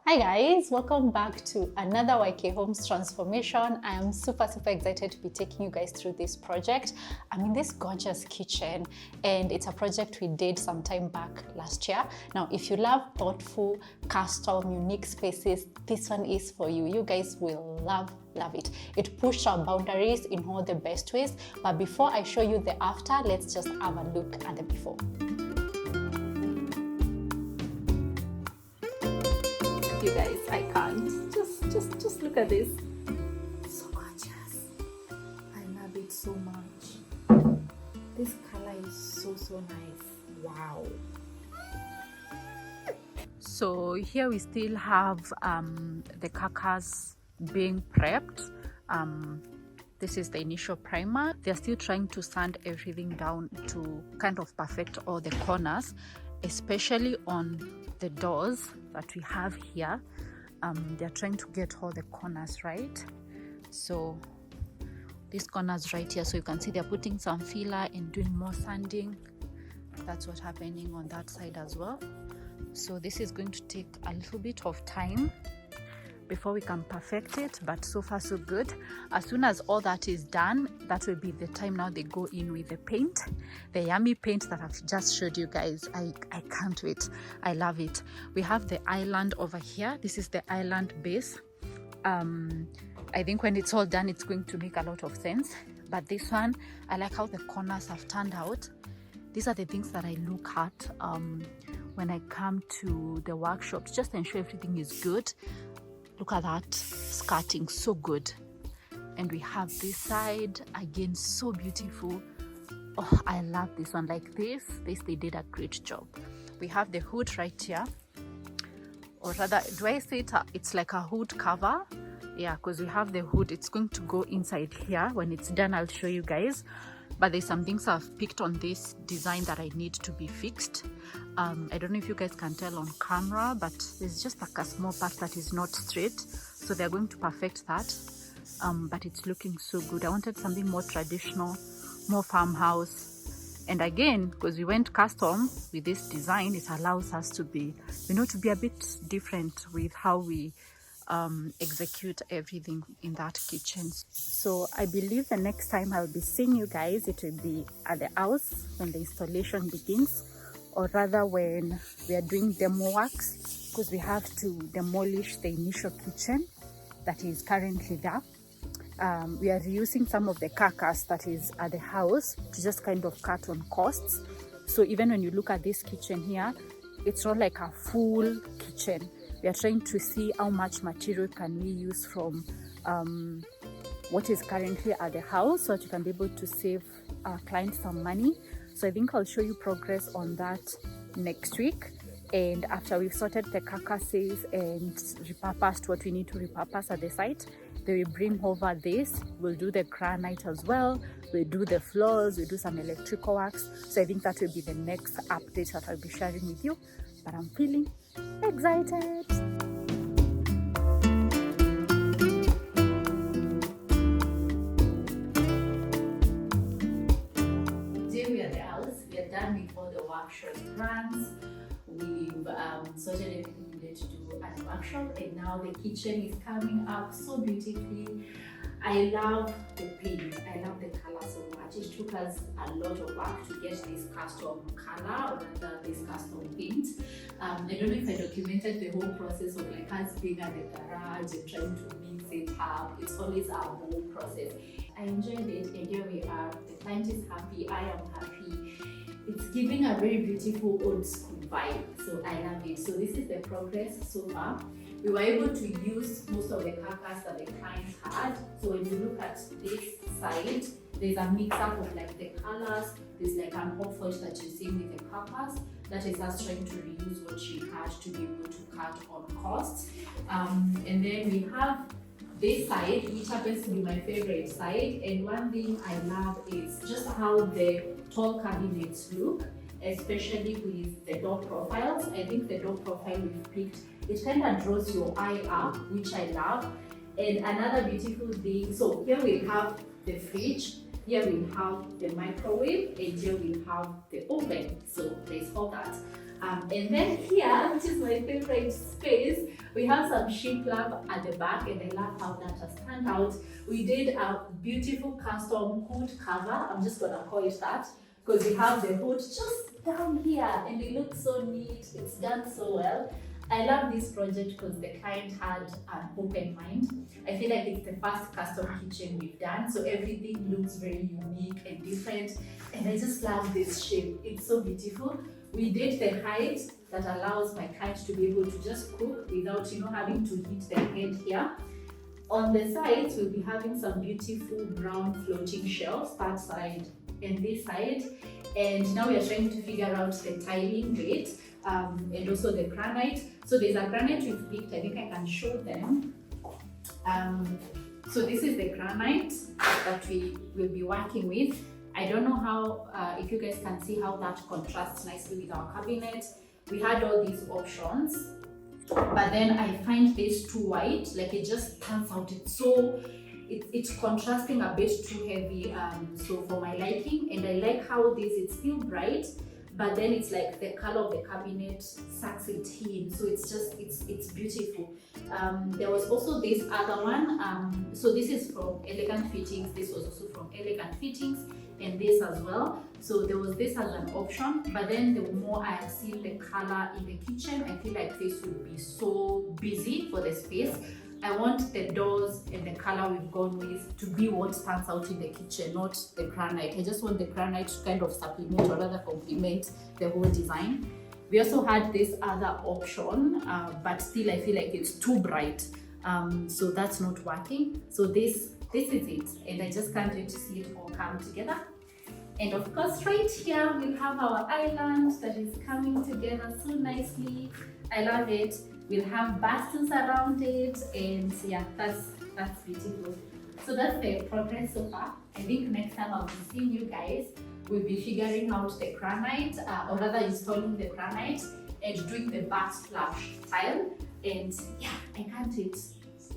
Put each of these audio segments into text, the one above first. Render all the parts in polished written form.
Hi guys, welcome back to another YK Homes transformation. I am super excited to be taking you guys through this project. I'm in this gorgeous kitchen and it's a project we did some time back last year. Now, if you love thoughtful, custom, unique spaces, this one is for you. You guys will love it. It pushed our boundaries in all the best ways. But before I show you the after, let's just have a look at the before. You guys, I can't. Just look at this. So gorgeous. I love it so much. This color is so nice. Wow. So here we still have the carcass being prepped. This is the initial primer. They're still trying to sand everything down to kind of perfect all the corners, especially on the doors that we have here. They're trying to get all the corners right. So these corners right here, so you can see they're putting some filler and doing more sanding. That's what's happening on that side as well. So this is going to take a little bit of time before we can perfect it, but so far so good. As soon as all that is done, that will be the time now they go in with the paint, the yummy paint that I've just showed you guys. I can't wait. I love it. We have the island over here. This is the island base. I think when it's all done, it's going to make a lot of sense. But this one, I like how the corners have turned out. These are the things that I look at when I come to the workshops, just to ensure everything is good. Look at that skirting, so good. And we have this side again, so beautiful. Oh, I love this one. Like this they did a great job. We have the hood right here, or rather, do I say it's like a hood cover? Yeah, because we have the hood. It's going to go inside here. When it's done, I'll show you guys. But there's some things I've picked on this design that I need to be fixed. I don't know if you guys can tell on camera, but there's just like a small part that is not straight. So they're going to perfect that. But it's looking so good. I wanted something more traditional, more farmhouse. And again, because we went custom with this design, it allows us to be, to be a bit different with how we execute everything in that kitchen. So I believe the next time I'll be seeing you guys, it will be at the house when the installation begins, or rather when we are doing demo works, because we have to demolish the initial kitchen that is currently there. We are reusing some of the carcass that is at the house to just kind of cut on costs. So even when you look at this kitchen here, it's not like a full kitchen. We are trying to see how much material can we use from what is currently at the house, so that you can be able to save our clients some money. So I think I'll show you progress on that next week. And after we've sorted the carcasses and repurposed what we need to repurpose at the site, they will bring over this. We'll do the granite as well. We'll do the floors. We'll do some electrical works. So I think that will be the next update that I'll be sharing with you. But I'm feeling excited. Today we are at the house. We are done with all the workshop plans. We've sorted everything we needed to do at the workshop, and now the kitchen is coming up so beautifully. I love the paint. I love the color so much. It took us a lot of work to get this custom color, or rather this custom paint. I don't know if I documented the whole process of like us being at the garage and trying to mix it up. It's always a whole process. I enjoyed it, and here we are. The client is happy. I am happy. It's giving a very beautiful old school vibe, so I love it. So this is the progress so far. We were able to use most of the carcass that the clients had. So when you look at this side, there's a mix-up of like the colors. There's like an off-white that you see with the carcass. That is us trying to reuse what she had to be able to cut on costs. And then we have this side, which happens to be my favorite side. And one thing I love is just how the tall cabinets look, especially with the door profiles. I think the door profile we've picked, it kind of draws your eye up, which I love. And another beautiful thing, so here we have the fridge, here we have the microwave, and here we have the oven. So there's all that. And then here, which is my favorite space, we have some sheep lamp at the back, and I love how that has turned out. We did a beautiful custom hood cover. I'm just gonna call it that because we have the hood just down here, and it looks so neat. It's done so well. I love this project because the client had an open mind. I feel like it's the first custom kitchen we've done, so everything looks very unique and different. And I just love this shape. It's so beautiful. We did the height that allows my client to be able to just cook without, having to hit the head here. On the sides, we'll be having some beautiful brown floating shelves, that side and this side. And now we are trying to figure out the tiling rate and also the granite. So there's a granite we've picked. I think I can show them. So this is the granite that we will be working with. I don't know how, if you guys can see how that contrasts nicely with our cabinet. We had all these options, but then I find this too white, like it just turns out, it's contrasting a bit too heavy, so for my liking. And I like how it's still bright, but then it's like the color of the cabinet sucks it in, so it's beautiful. There was also this other one, so this is from Elegant Fittings. This was also from Elegant Fittings, and this as well. So there was this as an option, but then the more I have seen the color in the kitchen, I feel like this would be so busy for the space. I want the doors and the color we've gone with to be what stands out in the kitchen, not the granite. I just want the granite to kind of supplement or rather complement the whole design. We also had this other option, but still I feel like it's too bright, so that's not working. So this is it, and I just can't wait to see it all come together. And of course, right here we have our island that is coming together so nicely. I love it. We'll have bastons around it, and yeah, that's beautiful. So that's the progress so far. I think next time I'll be seeing you guys, we'll be figuring out the granite, or rather installing the granite and doing the backsplash tile. And yeah, I can't wait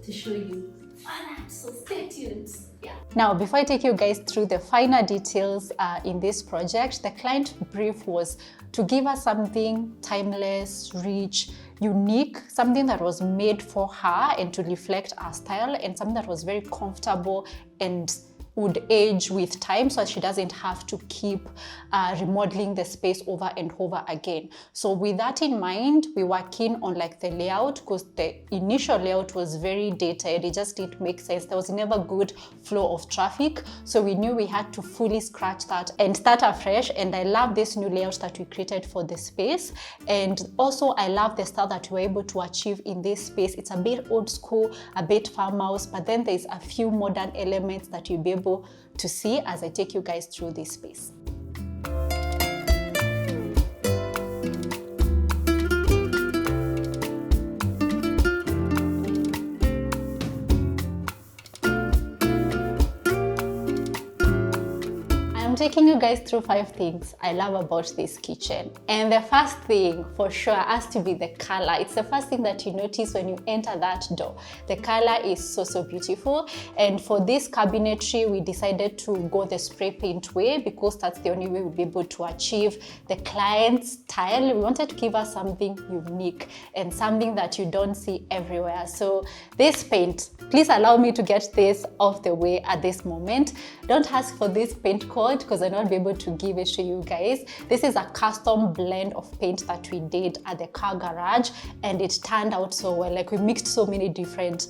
to show you all that, so stay tuned. Yeah. Now, before I take you guys through the finer details in this project, the client brief was to give us something timeless, rich, unique, something that was made for her and to reflect our style, and something that was very comfortable and would age with time, so she doesn't have to keep remodeling the space over and over again. So with that in mind, we were keen on like the layout, because the initial layout was very dated. It just didn't make sense. There was never good flow of traffic, so we knew we had to fully scratch that and start afresh. And I love this new layout that we created for the space, and also I love the style that we were able to achieve in this space. It's a bit old school, a bit farmhouse, but then there's a few modern elements that you'll be able to see as I take you guys through this space. I'm taking you guys through 5 things I love about this kitchen. And the first thing for sure has to be the color. It's the first thing that you notice when you enter that door. The color is so beautiful. And for this cabinetry, we decided to go the spray paint way because that's the only way we'll be able to achieve the client's style. We wanted to give us something unique and something that you don't see everywhere. So this paint, please allow me to get this off the way at this moment. Don't ask for this paint code because I'll not be able to give it to you guys. This is a custom blend of paint that we did at the car garage, and it turned out so well. Like, we mixed so many different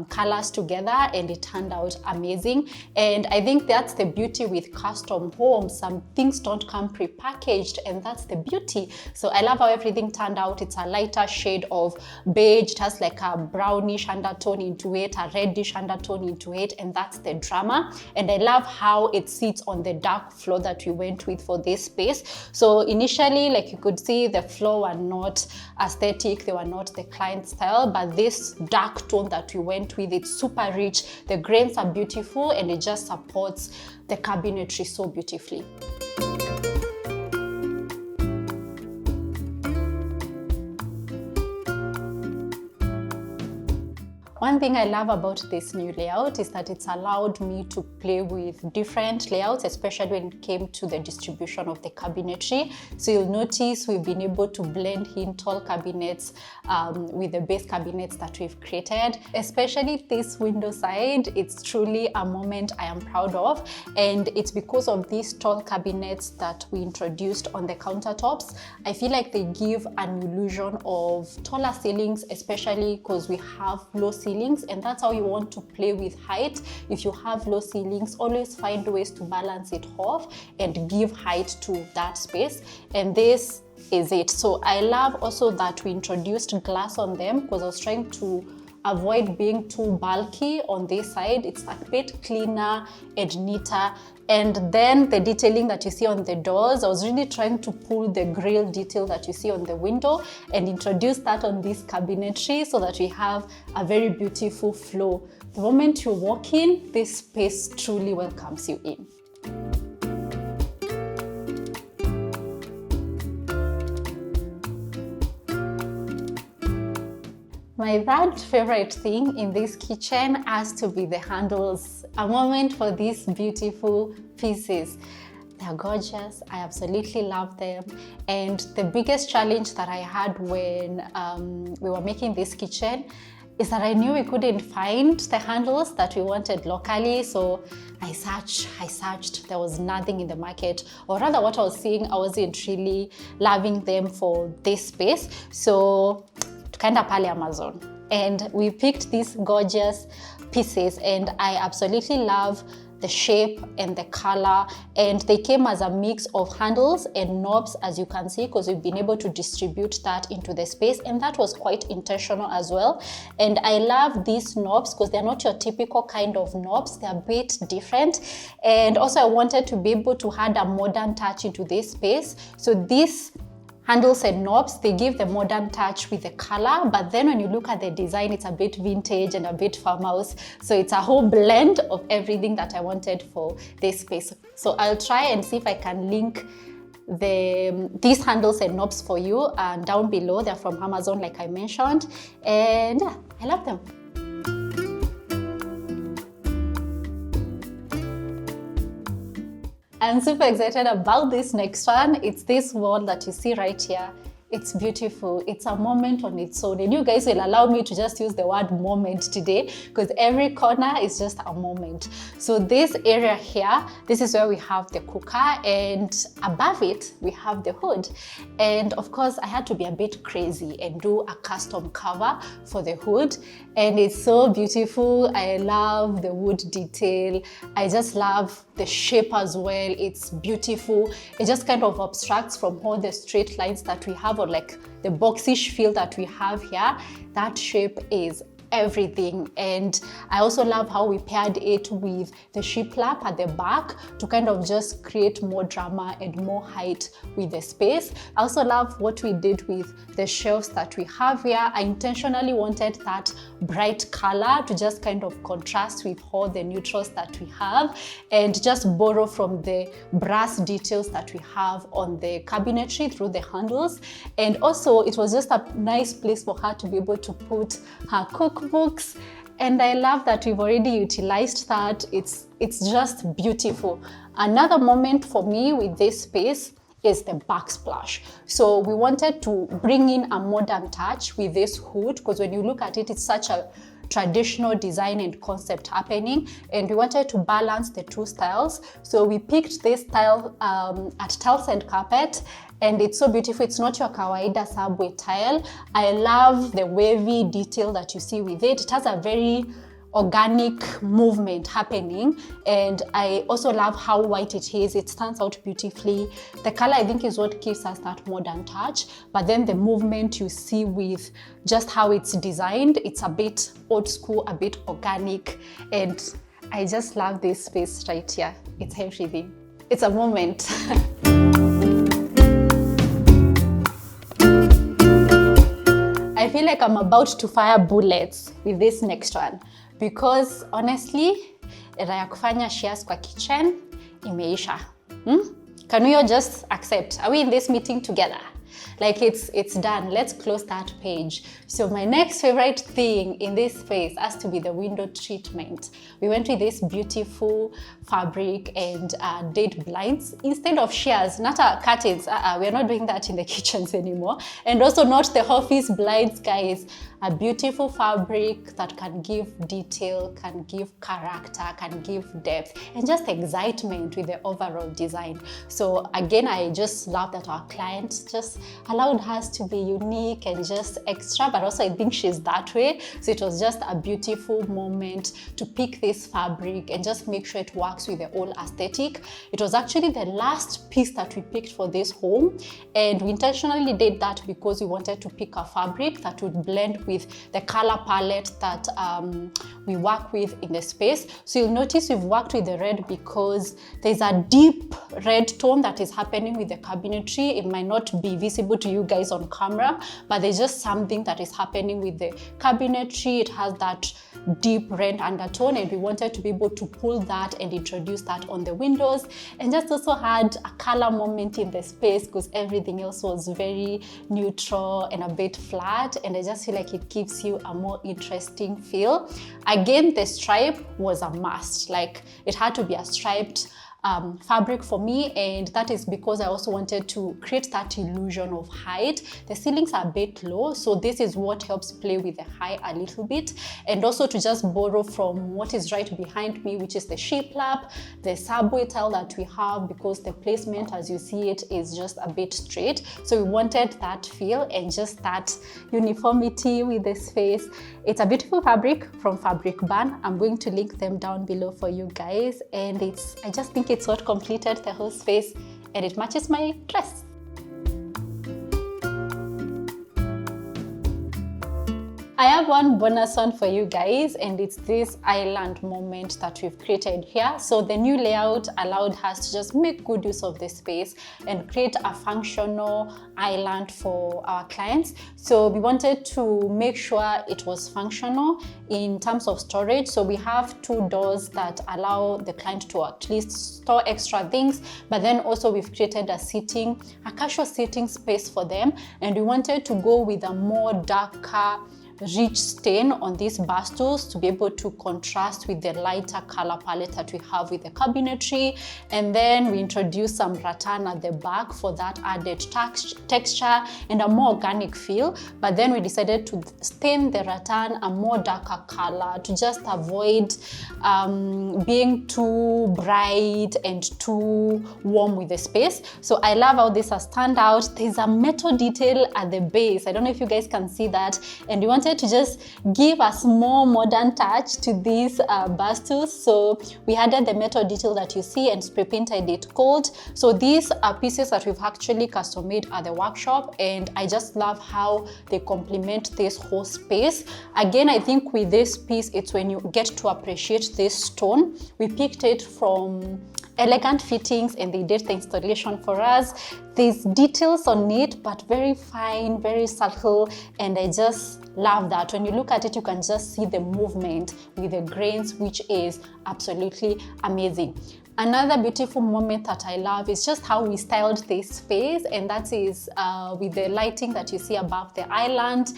colors together, and it turned out amazing. And I think that's the beauty with custom homes. Some things don't come pre-packaged, and that's the beauty. So I love how everything turned out. It's a lighter shade of beige. It has like a brownish undertone into it, a reddish undertone into it, and that's the drama. And I love how it sits on the dark floor that we went with for this space. So initially, like you could see, the floor were not aesthetic, they were not the client style, but this dark tone that we went with, it's super rich, the grains are beautiful, and it just supports the cabinetry so beautifully. One thing I love about this new layout is that it's allowed me to play with different layouts, especially when it came to the distribution of the cabinetry. So you'll notice we've been able to blend in tall cabinets with the base cabinets that we've created. Especially this window side, it's truly a moment I am proud of, and it's because of these tall cabinets that we introduced on the countertops. I feel like they give an illusion of taller ceilings, especially because we have low ceilings, and that's how you want to play with height. If you have low ceilings, always find ways to balance it off and give height to that space, and this is it. So I love also that we introduced glass on them, because I was trying to avoid being too bulky on this side. It's a bit cleaner and neater. And then the detailing that you see on the doors, I was really trying to pull the grille detail that you see on the window and introduce that on this cabinetry so that we have a very beautiful flow. The moment you walk in, this space truly welcomes you in. My third favorite thing in this kitchen has to be the handles. A moment for these beautiful pieces. They're gorgeous. I absolutely love them. And the biggest challenge that I had when we were making this kitchen is that I knew we couldn't find the handles that we wanted locally. So I searched, there was nothing in the market, or rather what I was seeing, I wasn't really loving them for this space. So tukaenda pale Amazon and we picked these gorgeous pieces, and I absolutely love the shape and the color, and they came as a mix of handles and knobs, as you can see, because we've been able to distribute that into the space, and that was quite intentional as well. And I love these knobs because they're not your typical kind of knobs, they're a bit different. And also I wanted to be able to add a modern touch into this space. So these handles and knobs, they give the modern touch with the color, but then when you look at the design, it's a bit vintage and a bit farmhouse. So it's a whole blend of everything that I wanted for this space. So I'll try and see if I can link these handles and knobs for you down below. They're from Amazon, like I mentioned, and yeah, I love them. I'm super excited about this next one. It's this wall that you see right here. It's beautiful. It's a moment on its own. And you guys will allow me to just use the word moment today, because every corner is just a moment. So this area here, this is where we have the cooker, and above it, we have the hood. And of course, I had to be a bit crazy and do a custom cover for the hood. And it's so beautiful. I love the wood detail. I just love the shape as well. It's beautiful. It just kind of abstracts from all the straight lines that we have, or like the boxish feel that we have here. That shape is everything. And I also love how we paired it with the shiplap at the back to kind of just create more drama and more height with the space. I also love what we did with the shelves that we have here. I intentionally wanted that bright color to just kind of contrast with all the neutrals that we have, and just borrow from the brass details that we have on the cabinetry through the handles. And also it was just a nice place for her to be able to put her cookbooks, and I love that we've already utilized that. It's just beautiful. Another moment for me with this space is the backsplash. So we wanted to bring in a modern touch with this hood, because when you look at it, it's such a traditional design and concept happening, and we wanted to balance the two styles. So we picked this style at Tiles and Carpet, and it's so beautiful. It's not your kawaida subway tile. I love the wavy detail that you see with it. It has a very organic movement happening, and I also love how white it is. It stands out beautifully. The color, I think, is what gives us that modern touch, but then the movement you see with just how it's designed, it's a bit old school, a bit organic, and I just love this space right here. It's everything. It's a moment. I feel like I'm about to fire bullets with this next one, because honestly, era ya kufanya shares kwa kitchen imeisha. Can we all just accept? Are we in this meeting together? Like it's done. Let's close that page. So my next favorite thing in this space has to be the window treatment. We went with this beautiful fabric and date blinds instead of shears, not curtains. We're not doing that in the kitchens anymore. And also not the office blinds, guys. A beautiful fabric that can give detail, can give character, can give depth, and just excitement with the overall design. So again, I just love that our client just allowed us to be unique and just extra, but also I think she's that way. So it was just a beautiful moment to pick this fabric and just make sure it works with the whole aesthetic. It was actually the last piece that we picked for this home, and we intentionally did that because we wanted to pick a fabric that would blend with the color palette that we work with in the space. So you'll notice we've worked with the red because there's a deep red tone that is happening with the cabinetry. It might not be visible to you guys on camera, but there's just something that is happening with the cabinetry. It has that deep red undertone, and we wanted to be able to pull that and introduce that on the windows, and just also had a color moment in the space because everything else was very neutral and a bit flat, and I just feel like it gives you a more interesting feel. Again, the stripe was a must. Like, it had to be a striped fabric for me, and that is because I also wanted to create that illusion of height. The ceilings are a bit low, so this is what helps play with the height a little bit, and also to just borrow from what is right behind me, which is the shiplap, the subway tile that we have, because the placement as you see it is just a bit straight. So we wanted that feel and just that uniformity with the space. It's a beautiful fabric from Fabric Barn. I'm going to link them down below for you guys, and I just think it's what completed the whole space, and it matches my dress. I have one bonus one for you guys, and it's this island moment that we've created here. So the new layout allowed us to just make good use of the space and create a functional island for our clients. So we wanted to make sure it was functional in terms of storage. So we have 2 doors that allow the client to at least store extra things, but then also we've created a casual seating space for them, and we wanted to go with a more darker rich stain on these bar stools to be able to contrast with the lighter color palette that we have with the cabinetry. And then we introduced some rattan at the back for that added texture and a more organic feel. But then we decided to stain the rattan a more darker color to just avoid being too bright and too warm with the space. So I love how this has turned out. There's a metal detail at the base. I don't know if you guys can see that, and we wanted to just give a small modern touch to these bar stools. So we added the metal detail that you see and spray painted it gold. So these are pieces that we've actually custom made at the workshop, and I just love how they complement this whole space. Again, I think with this piece, it's when you get to appreciate this stone. We picked it from Elegant Fittings, and they did the installation for us. There's details on it, but very fine, very subtle, and I just love that. When you look at it, you can just see the movement with the grains, which is absolutely amazing. Another beautiful moment that I love is just how we styled this space, and that is with the lighting that you see above the island.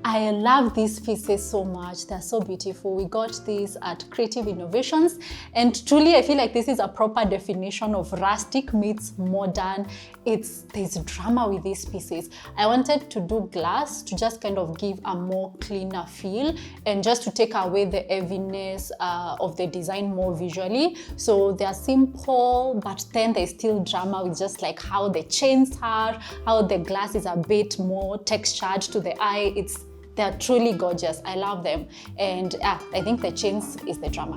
I love these pieces so much. They're so beautiful. We got these at Creative Innovations, and truly I feel like this is a proper definition of rustic meets modern. There's drama with these pieces. I wanted to do glass to just kind of give a more cleaner feel and just to take away the heaviness of the design more visually. So they're simple, but then there's still drama with just like how the chains are, how the glass is a bit more textured to the eye. They're truly gorgeous. I love them, and I think the chains is the drama.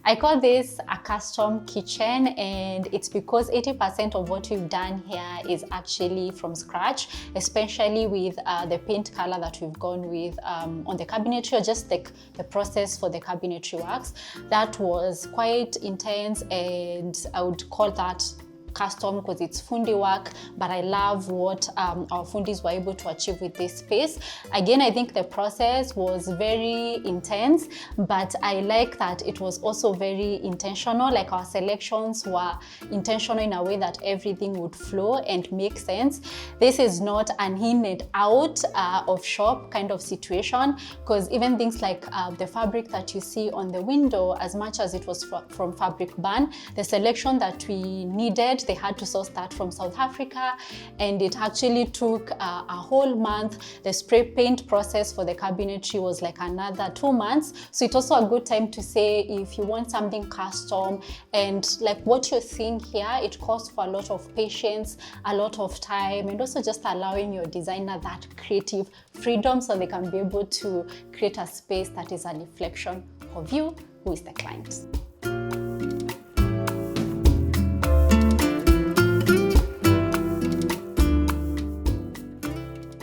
I call this a custom kitchen, and it's because 80% of what we've done here is actually from scratch, especially with the paint color that we've gone with on the cabinetry, or just like the process for the cabinetry works. That was quite intense, and I would call that custom because it's fundi work, but I love what our fundis were able to achieve with this space. Again, I think the process was very intense, but I like that it was also very intentional. Like our selections were intentional in a way that everything would flow and make sense. This is not an in and out of shop kind of situation, because even things like the fabric that you see on the window, as much as it was from Fabric Ban, the selection that we needed, they had to source that from South Africa, and it actually took a whole month. The spray paint process for the cabinetry was like another 2 months. So it's also a good time to say if you want something custom, and like what you're seeing here, it calls for a lot of patience, a lot of time, and also just allowing your designer that creative freedom so they can be able to create a space that is a reflection of you, who is the client.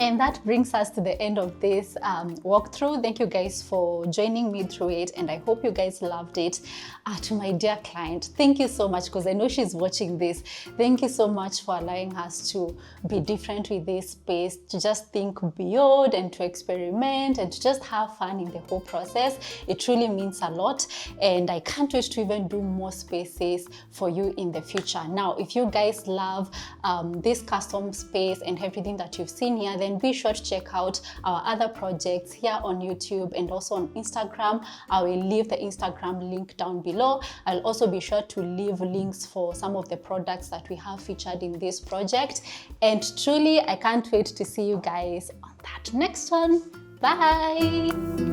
And that brings us to the end of this walkthrough. Thank you guys for joining me through it, and I hope you guys loved it. To my dear client, thank you so much, because I know she's watching this. Thank you so much for allowing us to be different with this space, to just think beyond and to experiment and to just have fun in the whole process. It truly means a lot, and I can't wait to even do more spaces for you in the future. Now, if you guys love this custom space and everything that you've seen here, then be sure to check out our other projects here on YouTube and also on Instagram. I will leave the Instagram link down below. I'll also be sure to leave links for some of the products that we have featured in this project. And truly, I can't wait to see you guys on that next one. Bye!